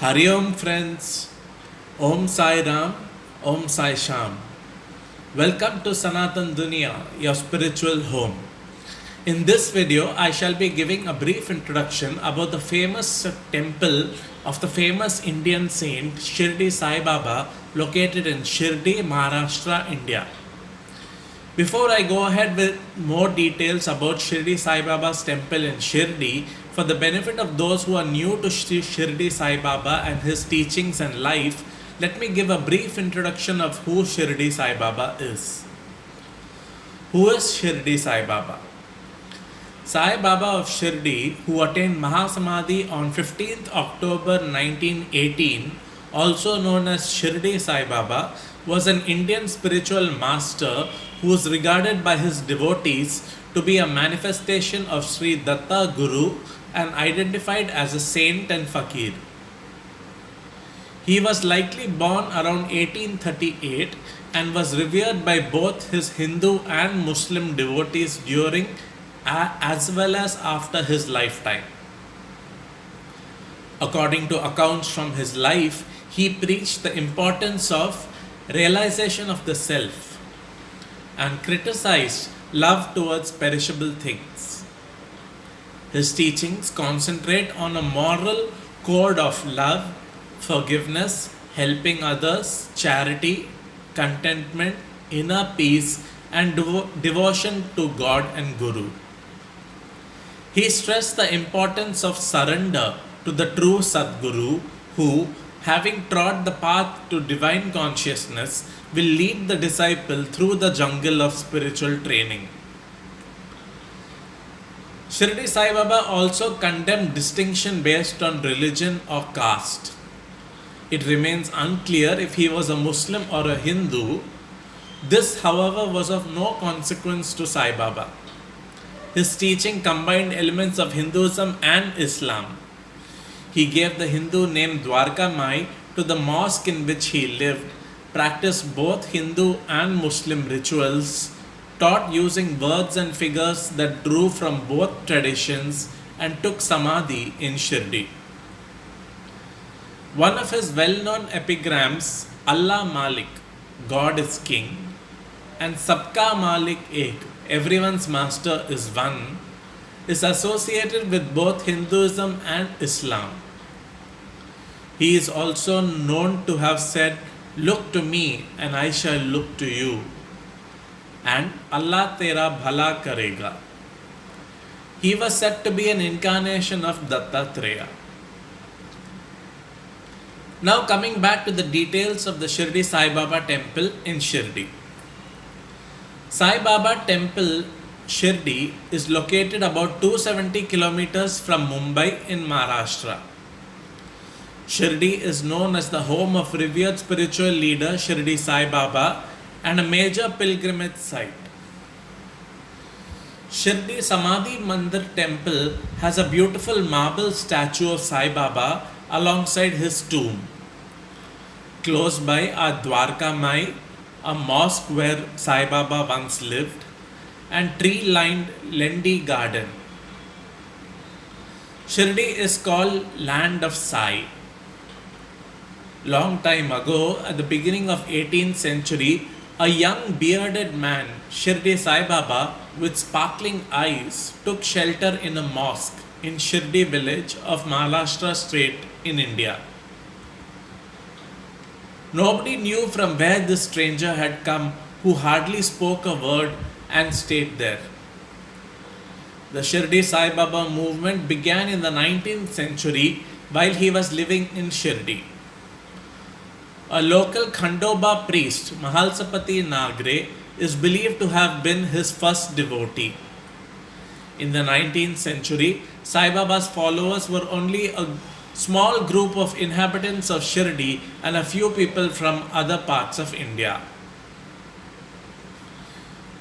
Hari Om friends, Om Sai Ram, Om Sai Sham. Welcome to Sanatan Dunya, your spiritual home. In this video, I shall be giving a brief introduction about the famous temple of the famous Indian saint Shirdi Sai Baba located in Shirdi, Maharashtra, India. Before I go ahead with more details about Shirdi Sai Baba's temple in Shirdi, for the benefit of those who are new to Shirdi Sai Baba and his teachings and life, let me give a brief introduction of who Shirdi Sai Baba is. Who is Shirdi Sai Baba? Sai Baba of Shirdi, who attained Mahasamadhi on 15th October 1918, also known as Shirdi Sai Baba, was an Indian spiritual master who was regarded by his devotees to be a manifestation of Sri Datta Guru and identified as a saint and fakir. He was likely born around 1838 and was revered by both his Hindu and Muslim devotees during as well as after his lifetime. According to accounts from his life, he preached the importance of realization of the self and criticized love towards perishable things. His teachings concentrate on a moral code of love, forgiveness, helping others, charity, contentment, inner peace, and devotion to God and Guru. He stressed the importance of surrender to the true Sadguru who, having trod the path to divine consciousness, will lead the disciple through the jungle of spiritual training. Shirdi Sai Baba also condemned distinction based on religion or caste. It remains unclear if he was a Muslim or a Hindu. This, however, was of no consequence to Sai Baba. His teaching combined elements of Hinduism and Islam. He gave the Hindu name Dwarka Mai to the mosque in which he lived, practiced both Hindu and Muslim rituals, taught using words and figures that drew from both traditions, and took Samadhi in Shirdi. One of his well-known epigrams, Allah Malik, God is King, and Sabka Malik Ek, everyone's master is one, is associated with both Hinduism and Islam. He is also known to have said, "Look to me and I shall look to you," and Allah tera bhala karega. He was said to be an incarnation of Dattatreya. Now coming back to the details of the Shirdi Sai Baba temple in Shirdi. Sai Baba temple Shirdi is located about 270 kilometers from Mumbai in Maharashtra. Shirdi is known as the home of revered spiritual leader Shirdi Sai Baba and a major pilgrimage site. Shirdi Samadhi Mandir temple has a beautiful marble statue of Sai Baba alongside his tomb. Close by are Dwarka Mai, a mosque where Sai Baba once lived, and tree-lined Lendi garden. Shirdi is called Land of Sai. Long time ago, at the beginning of 18th century, a young bearded man, Shirdi Sai Baba, with sparkling eyes, took shelter in a mosque in Shirdi village of Maharashtra state in India. Nobody knew from where this stranger had come who hardly spoke a word and stayed there. The Shirdi Sai Baba movement began in the 19th century while he was living in Shirdi. A local Khandoba priest, Mahalsapati Nagre, is believed to have been his first devotee. In the 19th century, Sai Baba's followers were only a small group of inhabitants of Shirdi and a few people from other parts of India.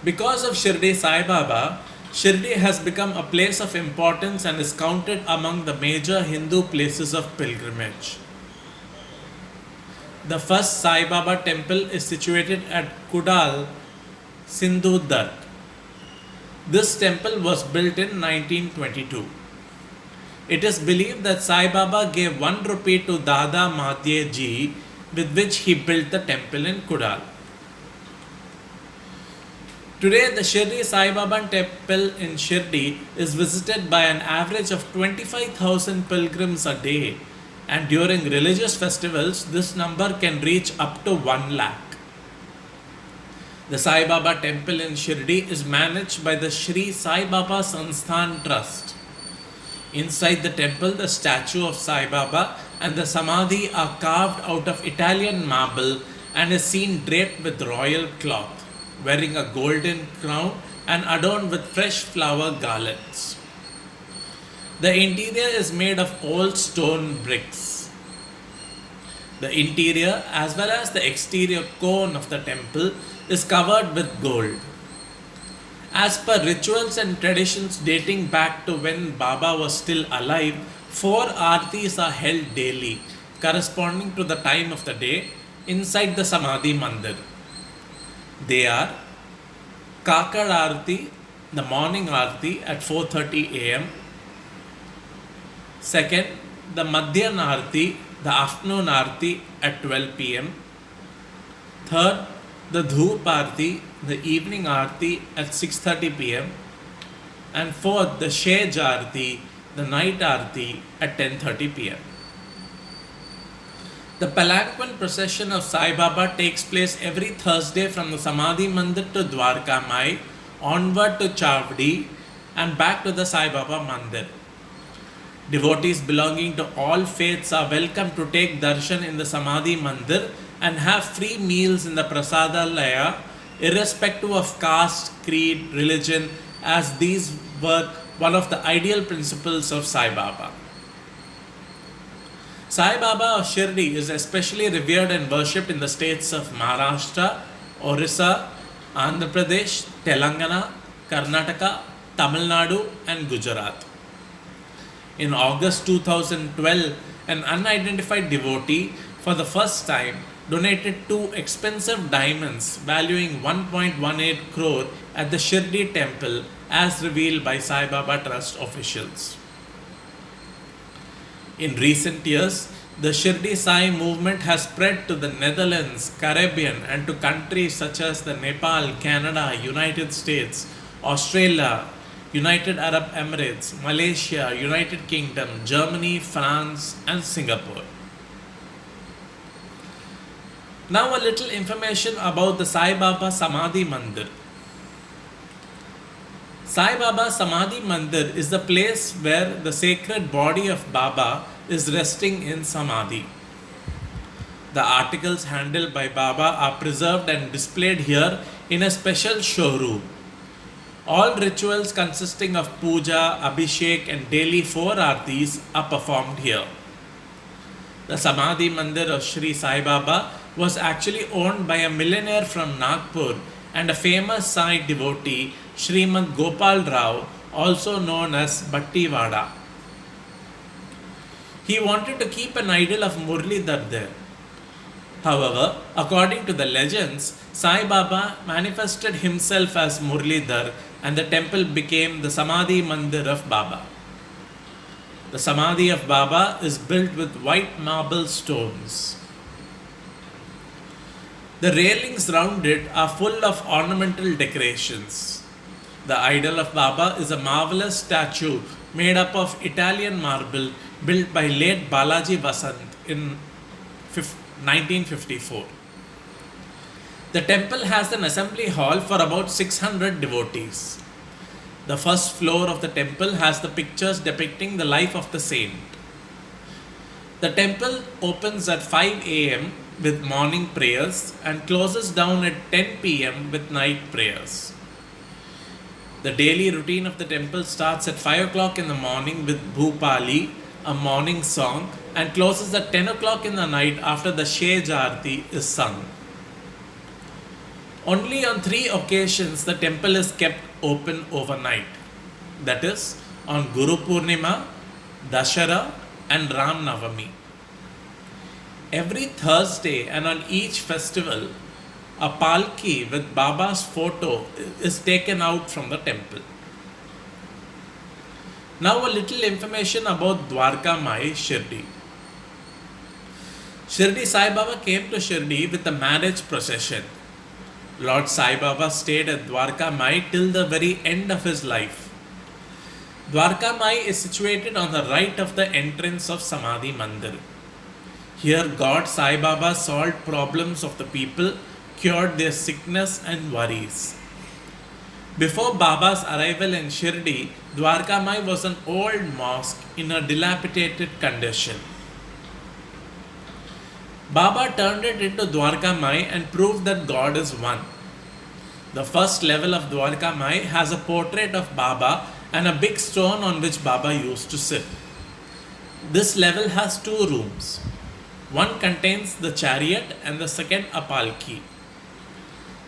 Because of Shirdi Sai Baba, Shirdi has become a place of importance and is counted among the major Hindu places of pilgrimage. The first Sai Baba temple is situated at Kudal, Sindhudurg. This temple was built in 1922. It is believed that Sai Baba gave 1 rupee to Dada Madhye ji, with which he built the temple in Kudal. Today, the Shirdi Sai Baba temple in Shirdi is visited by an average of 25,000 pilgrims a day, and during religious festivals, this number can reach up to 1 lakh. The Sai Baba temple in Shirdi is managed by the Shri Sai Baba Sansthan Trust. Inside the temple, the statue of Sai Baba and the Samadhi are carved out of Italian marble and is seen draped with royal cloth, wearing a golden crown and adorned with fresh flower garlands. The interior is made of old stone bricks. The interior as well as the exterior cone of the temple is covered with gold. As per rituals and traditions dating back to when Baba was still alive, 4 aartis are held daily, corresponding to the time of the day, inside the Samadhi Mandir. They are Kakad Aarti, the morning Aarti at 4:30 am. Second, the Madhyan Aarti, the afternoon Aarti at 12 pm. Third, the Dhoop Aarti, the evening Aarti at 6:30 pm. And fourth, the Shej Aarti, the night Aarti at 10:30 pm. The palanquin procession of Sai Baba takes place every Thursday from the Samadhi Mandir to Dwarka Mai, onward to Chavdi and back to the Sai Baba Mandir. Devotees belonging to all faiths are welcome to take darshan in the Samadhi Mandir and have free meals in the Prasadalaya, irrespective of caste, creed, religion, as these were one of the ideal principles of Sai Baba. Sai Baba of Shirdi is especially revered and worshipped in the states of Maharashtra, Orissa, Andhra Pradesh, Telangana, Karnataka, Tamil Nadu and Gujarat. In August 2012, an unidentified devotee for the first time donated 2 expensive diamonds valuing 1.18 crore at the Shirdi temple as revealed by Sai Baba Trust officials. In recent years, the Shirdi Sai movement has spread to the Netherlands, Caribbean and to countries such as the Nepal, Canada, United States, Australia, United Arab Emirates, Malaysia, United Kingdom, Germany, France and Singapore. Now a little information about the Sai Baba Samadhi Mandir. Sai Baba Samadhi Mandir is the place where the sacred body of Baba is resting in Samadhi. The articles handled by Baba are preserved and displayed here in a special showroom. All rituals consisting of puja, abhishek and daily 4 aartis are performed here. The Samadhi Mandir of Shri Sai Baba was actually owned by a millionaire from Nagpur and a famous Sai devotee, Srimad Gopal Rao, also known as Battivada. He wanted to keep an idol of Murlidhar there. However, according to the legends, Sai Baba manifested himself as Murlidhar and the temple became the Samadhi Mandir of Baba. The Samadhi of Baba is built with white marble stones. The railings round it are full of ornamental decorations. The idol of Baba is a marvelous statue made up of Italian marble built by late Balaji Vasant in 1954. The temple has an assembly hall for about 600 devotees. The first floor of the temple has the pictures depicting the life of the saint. The temple opens at 5 am with morning prayers and closes down at 10 pm with night prayers. The daily routine of the temple starts at 5 o'clock in the morning with Bhupali, a morning song, and closes at 10 o'clock in the night after the Shej Aarti is sung. Only on 3 occasions the temple is kept open overnight. That is on Guru Purnima, Dashara and Ram Navami. Every Thursday and on each festival, a palki with Baba's photo is taken out from the temple. Now a little information about Dwarka Mai Shirdi. Shirdi Sai Baba came to Shirdi with a marriage procession. Lord Sai Baba stayed at Dwarka Mai till the very end of his life. Dwarka Mai is situated on the right of the entrance of Samadhi Mandir. Here God Sai Baba solved problems of the people, cured their sickness and worries. Before Baba's arrival in Shirdi, Dwarka Mai was an old mosque in a dilapidated condition. Baba turned it into Dwarka Mai and proved that God is one. The first level of Dwarka Mai has a portrait of Baba and a big stone on which Baba used to sit. This level has two rooms. One contains the chariot and the second a palki.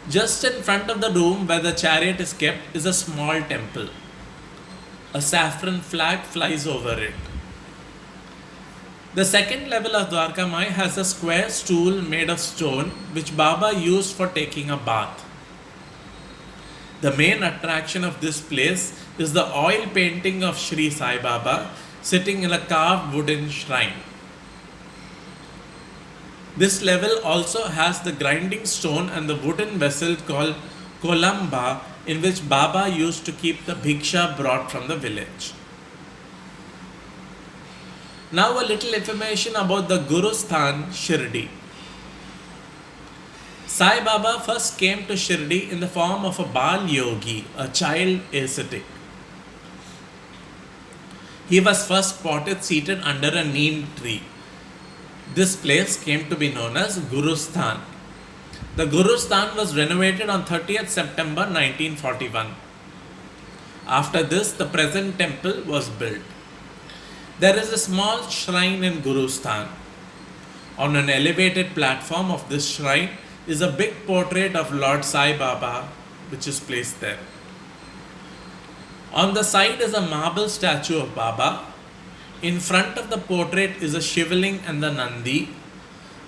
Just in front of the room where the chariot is kept is a small temple. A saffron flag flies over it. The second level of Dwarka Mai has a square stool made of stone which Baba used for taking a bath. The main attraction of this place is the oil painting of Sri Sai Baba sitting in a carved wooden shrine. This level also has the grinding stone and the wooden vessel called Kolamba in which Baba used to keep the bhiksha brought from the village. Now a little information about the Guru Sthan Shirdi. Sai Baba first came to Shirdi in the form of a Bal Yogi, a child ascetic. He was first spotted seated under a neem tree. This place came to be known as Guru Sthan. The Guru Sthan was renovated on 30th September 1941. After this, the present temple was built. There is a small shrine in Guru Sthan. On an elevated platform of this shrine is a big portrait of Lord Sai Baba which is placed there. On the side is a marble statue of Baba. In front of the portrait is a Shivling and the Nandi.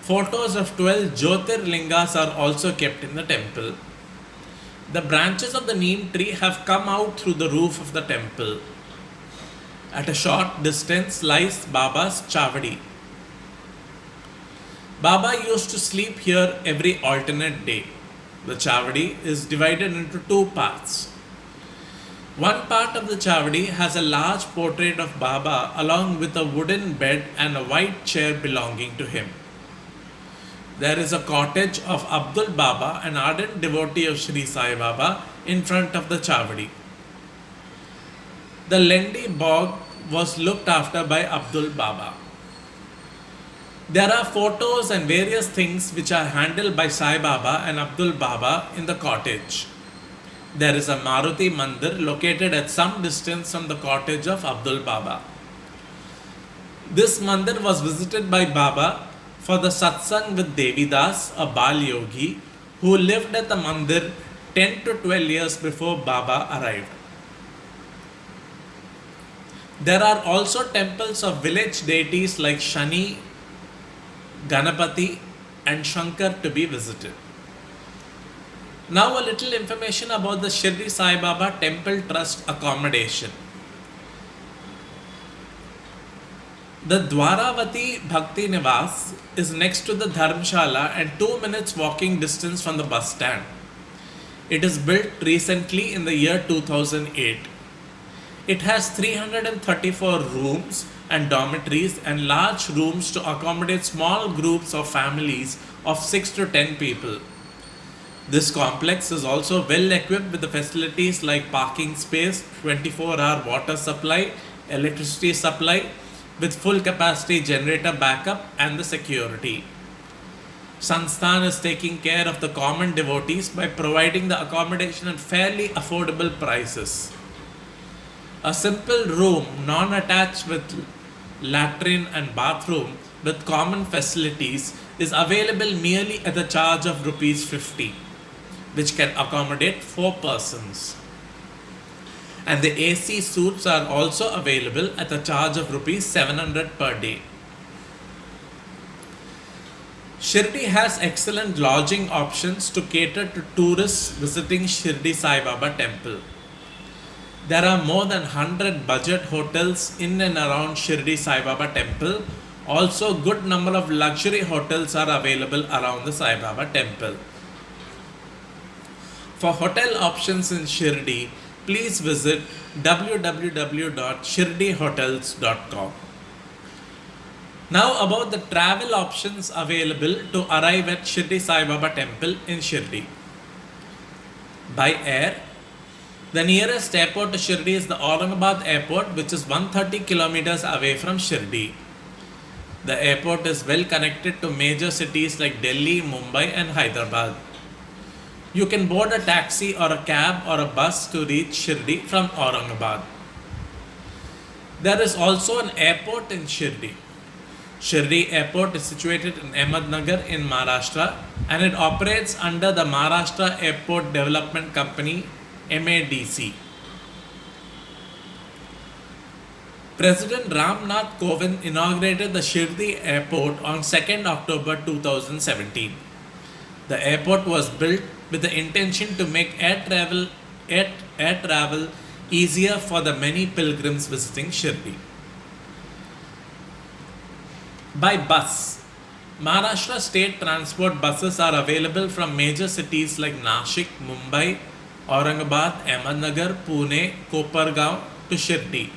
Photos of 12 Jyotirlingas are also kept in the temple. The branches of the neem tree have come out through the roof of the temple. At a short distance lies Baba's Chavadi. Baba used to sleep here every alternate day. The Chavadi is divided into two parts. One part of the Chavadi has a large portrait of Baba along with a wooden bed and a white chair belonging to him. There is a cottage of Abdul Baba, an ardent devotee of Sri Sai Baba, in front of the Chavadi. The Lendi bog was looked after by Abdul Baba. There are photos and various things which are handled by Sai Baba and Abdul Baba in the cottage. There is a Maruti Mandir located at some distance from the cottage of Abdul Baba. This mandir was visited by Baba for the satsang with Devidas, a Bal Yogi, who lived at the mandir 10 to 12 years before Baba arrived. There are also temples of village deities like Shani, Ganapati and Shankar to be visited. Now a little information about the Shirdi Sai Baba Temple Trust accommodation. The Dwaravati Bhakti Nivas is next to the Dharmshala and 2 minutes walking distance from the bus stand. It is built recently in the year 2008. It has 334 rooms and dormitories and large rooms to accommodate small groups of families of 6 to 10 people. This complex is also well equipped with the facilities like parking space, 24-hour water supply, electricity supply with full capacity generator backup and the security. Sansthan is taking care of the common devotees by providing the accommodation at fairly affordable prices. A simple room, non-attached with latrine and bathroom with common facilities is available merely at the charge of rupees 50. Which can accommodate 4 persons. And the AC suites are also available at a charge of rupees 700 per day. Shirdi has excellent lodging options to cater to tourists visiting Shirdi Sai Baba temple. There are more than 100 budget hotels in and around Shirdi Sai Baba temple. Also, good number of luxury hotels are available around the Sai Baba temple. For hotel options in Shirdi, please visit www.shirdihotels.com. Now about the travel options available to arrive at Shirdi Sai Baba temple in Shirdi. By air, the nearest airport to Shirdi is the Aurangabad airport, which is 130 kilometers away from Shirdi. The airport is well connected to major cities like Delhi, Mumbai and Hyderabad. You can board a taxi or a cab or a bus to reach Shirdi from Aurangabad. There is also an airport in Shirdi. Shirdi Airport is situated in Ahmednagar in Maharashtra and it operates under the Maharashtra Airport Development Company MADC. President Ram Nath Kovind inaugurated the Shirdi Airport on 2nd October 2017. The airport was built with the intention to make air travel easier for the many pilgrims visiting Shirdi. By bus, Maharashtra state transport buses are available from major cities like Nashik, Mumbai, Aurangabad, Ahmednagar, Pune, Kopargaon to Shirdi.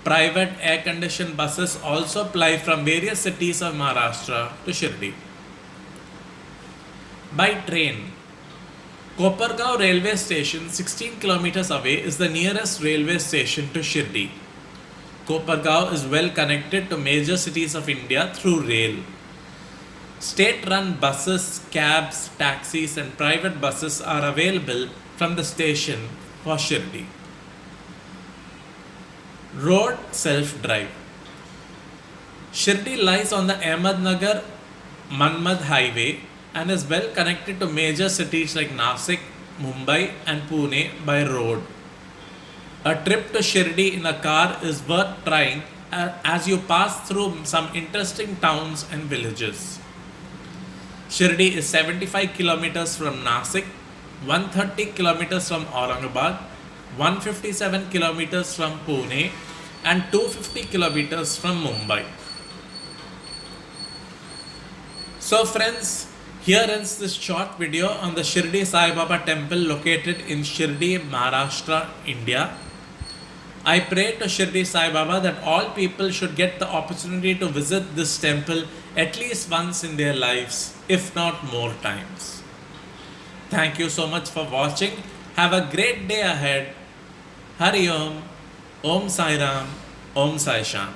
Private air-conditioned buses also ply from various cities of Maharashtra to Shirdi. By train, Kopargaon railway station 16 kilometers away is the nearest railway station to Shirdi. Kopargaon is well connected to major cities of India through rail. State-run buses, cabs, taxis and private buses are available from the station for Shirdi. Road self-drive. Shirdi lies on the Ahmednagar-Manmad highway and is well connected to major cities like Nashik, Mumbai and Pune by road. A trip to Shirdi in a car is worth trying as you pass through some interesting towns and villages. Shirdi is 75 kilometers from Nashik, 130 kilometers from Aurangabad, 157 kilometers from Pune and 250 kilometers from Mumbai. So friends, here ends this short video on the Shirdi Sai Baba temple located in Shirdi, Maharashtra, India. I pray to Shirdi Sai Baba that all people should get the opportunity to visit this temple at least once in their lives, if not more times. Thank you so much for watching. Have a great day ahead. Hari Om, Om Sai Ram, Om Sai Sham.